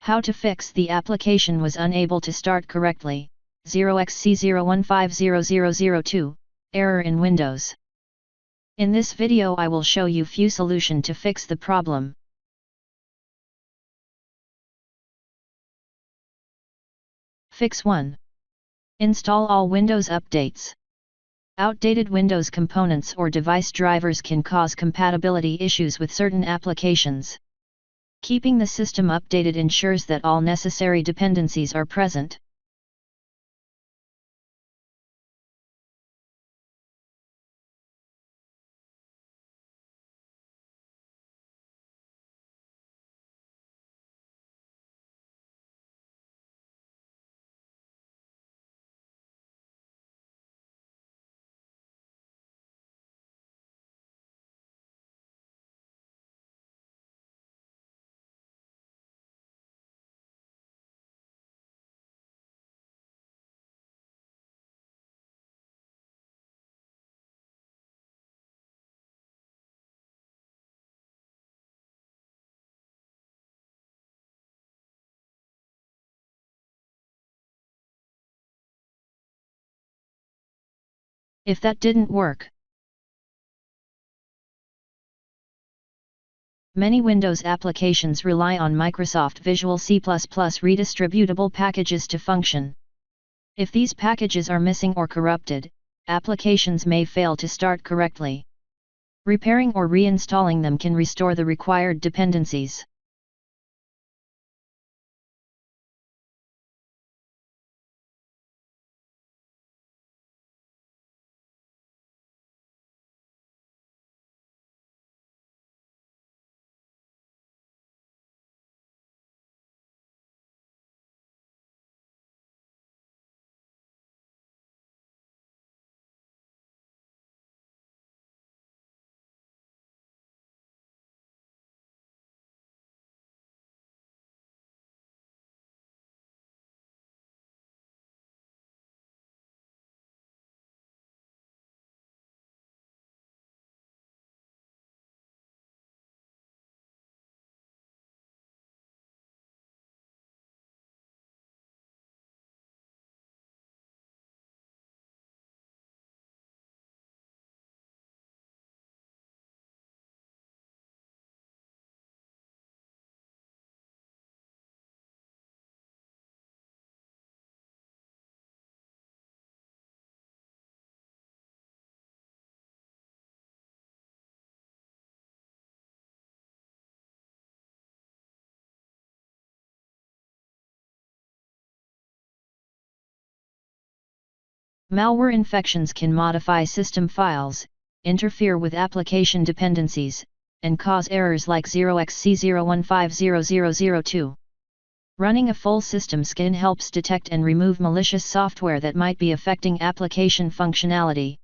How to fix the application was unable to start correctly, 0xc0150002, error in Windows. In this video I will show you few solution to fix the problem. Fix 1. Install all Windows updates. Outdated Windows components or device drivers can cause compatibility issues with certain applications. Keeping the system updated ensures that all necessary dependencies are present. If that didn't work, many Windows applications rely on Microsoft Visual C++ redistributable packages to function. If these packages are missing or corrupted, applications may fail to start correctly. Repairing or reinstalling them can restore the required dependencies. Malware infections can modify system files, interfere with application dependencies, and cause errors like 0xc0150002. Running a full system scan helps detect and remove malicious software that might be affecting application functionality.